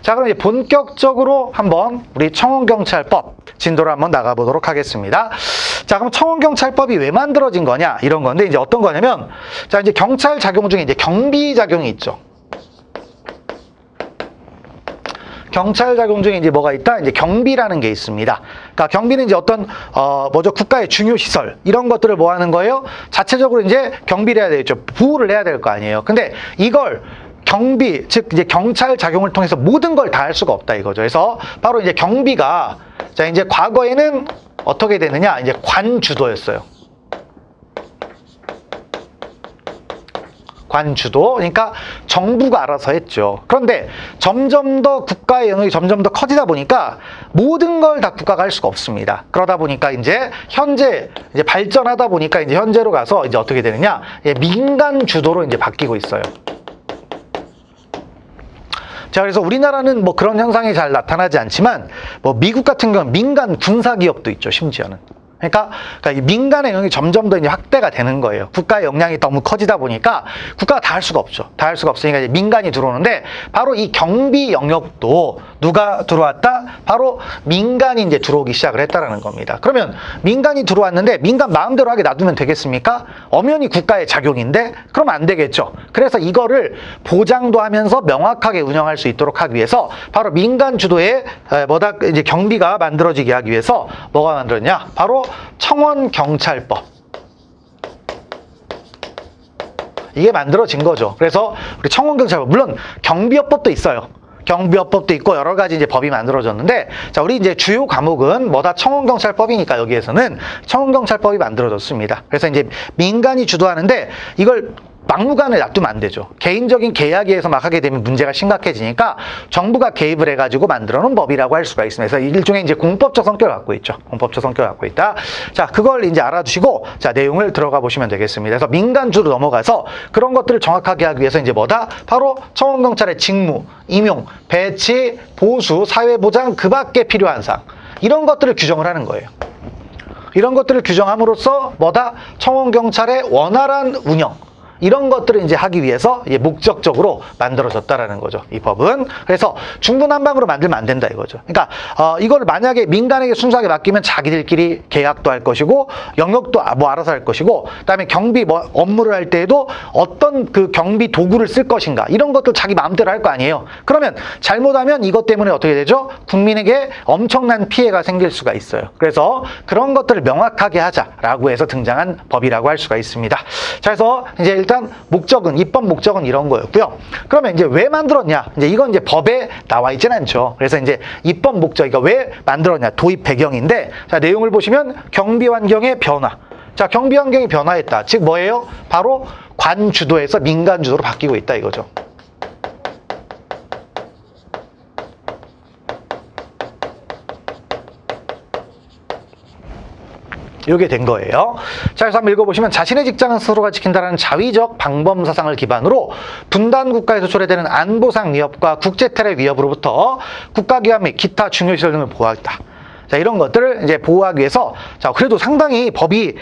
자, 그럼 이제 본격적으로 한번 우리 청원경찰법 진도를 한번 나가보도록 하겠습니다. 자, 그럼 청원경찰법이 왜 만들어진 거냐? 이런 건데, 이제 어떤 거냐면, 자, 이제 경찰 작용 중에 이제 경비작용이 있죠. 경찰 작용 중에 이제 뭐가 있다? 이제 경비라는 게 있습니다. 그러니까 경비는 이제 어떤 국가의 중요 시설 이런 것들을 뭐 하는 거예요? 자체적으로 이제 경비를 해야 되겠죠. 보호를 해야 될 거 아니에요. 근데 이걸 경비, 즉 이제 경찰 작용을 통해서 모든 걸 다 할 수가 없다 이거죠. 그래서 바로 이제 경비가 자 이제 과거에는 어떻게 되느냐? 이제 관주도였어요. 관주도, 그러니까 정부가 알아서 했죠. 그런데 점점 더 국가의 영역이 점점 더 커지다 보니까 모든 걸 다 국가가 할 수가 없습니다. 그러다 보니까 이제 현재 이제 발전하다 보니까 이제 현재로 가서 이제 어떻게 되느냐? 민간 주도로 이제 바뀌고 있어요. 자, 그래서 우리나라는 뭐 그런 현상이 잘 나타나지 않지만 뭐 미국 같은 경우는 민간 군사 기업도 있죠, 심지어는. 그러니까 이 민간의 영역이 점점 더 이제 확대가 되는 거예요. 국가의 역량이 너무 커지다 보니까 국가가 다 할 수가 없죠. 다 할 수가 없으니까 이제 민간이 들어오는데 바로 이 경비 영역도 누가 들어왔다? 바로 민간이 이제 들어오기 시작을 했다라는 겁니다. 그러면 민간이 들어왔는데 민간 마음대로 하게 놔두면 되겠습니까? 엄연히 국가의 작용인데 그러면 안 되겠죠. 그래서 이거를 보장도 하면서 명확하게 운영할 수 있도록 하기 위해서 바로 민간 주도의 이제 경비가 만들어지게 하기 위해서 뭐가 만들었냐? 바로 청원경찰법. 이게 만들어진 거죠. 그래서 우리 청원경찰법, 물론 경비업법도 있어요. 경비업법도 있고 여러 가지 이제 법이 만들어졌는데, 자, 우리 이제 주요 과목은 뭐다? 청원경찰법이니까 여기에서는 청원경찰법이 만들어졌습니다. 그래서 이제 민간이 주도하는데 이걸 막무가내 놔두면 안 되죠. 개인적인 계약에 의해서 막 하게 되면 문제가 심각해지니까 정부가 개입을 해가지고 만들어 놓은 법이라고 할 수가 있습니다. 그래서 일종의 이제 공법적 성격을 갖고 있죠. 공법적 성격을 갖고 있다. 자, 그걸 이제 알아두시고, 자, 내용을 들어가 보시면 되겠습니다. 그래서 민간주로 넘어가서 그런 것들을 정확하게 하기 위해서 이제 뭐다? 바로 청원경찰의 직무, 임용, 배치, 보수, 사회보장, 그 밖에 필요한 사항. 이런 것들을 규정을 하는 거예요. 이런 것들을 규정함으로써 뭐다? 청원경찰의 원활한 운영. 이런 것들을 이제 하기 위해서 목적적으로 만들어졌다라는 거죠. 이 법은. 그래서 중구난방으로 만들면 안 된다 이거죠. 그러니까 이걸 만약에 민간에게 순수하게 맡기면 자기들끼리 계약도 할 것이고 영역도 뭐 알아서 할 것이고, 그다음에 경비 뭐 업무를 할 때에도 어떤 그 경비 도구를 쓸 것인가 이런 것도 자기 마음대로 할 거 아니에요. 그러면 잘못하면 이것 때문에 어떻게 되죠? 국민에게 엄청난 피해가 생길 수가 있어요. 그래서 그런 것들을 명확하게 하자라고 해서 등장한 법이라고 할 수가 있습니다. 자, 그래서 이제 일단 목적은, 입법 목적은 이런 거였고요. 그러면 이제 왜 만들었냐? 이제 이건 이제 법에 나와 있진 않죠. 그래서 이제 입법 목적, 그러니까 왜 만들었냐? 도입 배경인데, 자, 내용을 보시면 경비 환경의 변화. 자, 경비 환경이 변화했다. 즉 뭐예요? 바로 관주도에서 민간주도로 바뀌고 있다 이거죠. 이게 된 거예요. 자, 그래서 한번 읽어보시면 자신의 직장은 스스로가 지킨다는 자위적 방범 사상을 기반으로 분단 국가에서 초래되는 안보상 위협과 국제 테러 위협으로부터 국가기관 및 기타 중요 시설 등을 보호하겠다. 자, 이런 것들을 이제 보호하기 위해서, 자, 그래도 상당히 법이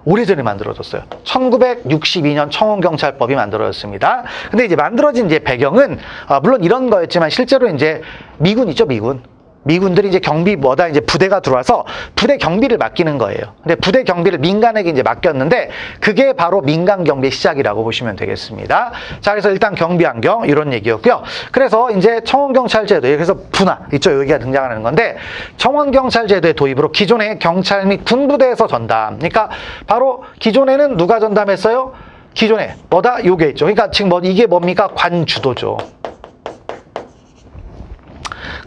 오래전에 만들어졌어요. 1962년 청원경찰법이 만들어졌습니다. 근데 이제 만들어진 이제 배경은 물론 이런 거였지만 실제로 이제 미군 있죠, 미군. 미군들이 이제 경비 뭐다 이제 부대가 들어와서 부대 경비를 맡기는 거예요. 근데 부대 경비를 민간에게 이제 맡겼는데 그게 바로 민간 경비의 시작이라고 보시면 되겠습니다. 자, 그래서 일단 경비 환경 이런 얘기였고요. 그래서 이제 청원경찰제도, 그래서 분화 있죠, 여기가 등장하는 건데, 청원경찰제도의 도입으로 기존의 경찰 및 군부대에서 전담. 그러니까 바로 기존에는 누가 전담했어요? 기존에 뭐다? 요게 있죠. 그러니까 지금 이게 뭡니까? 관주도죠.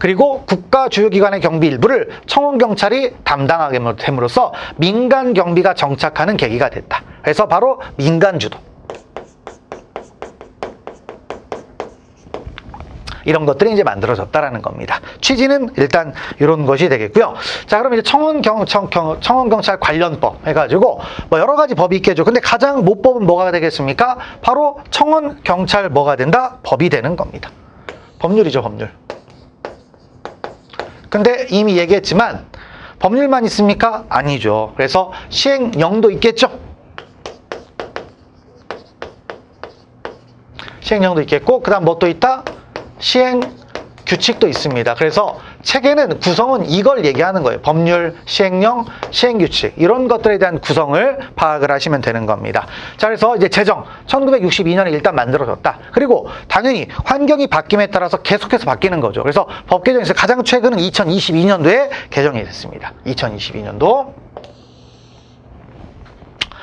그리고 국가 주요기관의 경비 일부를 청원경찰이 담당하게 됨으로써 민간 경비가 정착하는 계기가 됐다. 그래서 바로 민간주도. 이런 것들이 이제 만들어졌다라는 겁니다. 취지는 일단 이런 것이 되겠고요. 자, 그럼 이제 청원경찰 관련법 해가지고 뭐 여러 가지 법이 있겠죠. 근데 가장 모법은 뭐가 되겠습니까? 바로 청원경찰 뭐가 된다? 법이 되는 겁니다. 법률이죠, 법률. 근데 이미 얘기했지만 법률만 있습니까? 아니죠. 그래서 시행령도 있겠죠. 시행령도 있겠고, 그 다음 뭐 또 있다? 시행 규칙도 있습니다. 그래서 책에는 구성은 이걸 얘기하는 거예요. 법률, 시행령, 시행규칙 이런 것들에 대한 구성을 파악을 하시면 되는 겁니다. 자, 그래서 이제 제정 1962년에 일단 만들어졌다. 그리고 당연히 환경이 바뀜에 따라서 계속해서 바뀌는 거죠. 그래서 법 개정에서 가장 최근은 2022년도에 개정이 됐습니다. 2022년도.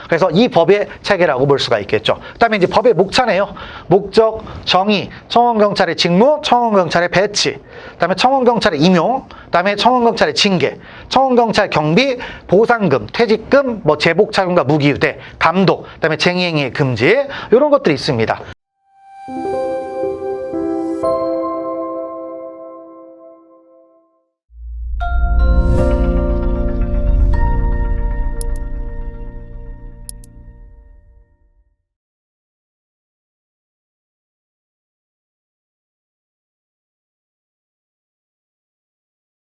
그래서 이 법의 체계라고 볼 수가 있겠죠. 그 다음에 이제 법의 목차네요. 목적, 정의, 청원경찰의 직무, 청원경찰의 배치, 그 다음에 청원경찰의 임용, 그 다음에 청원경찰의 징계, 청원경찰 경비, 보상금, 퇴직금, 뭐 제복 착용과 무기유대, 감독, 그 다음에 쟁의행위의 금지 이런 것들이 있습니다.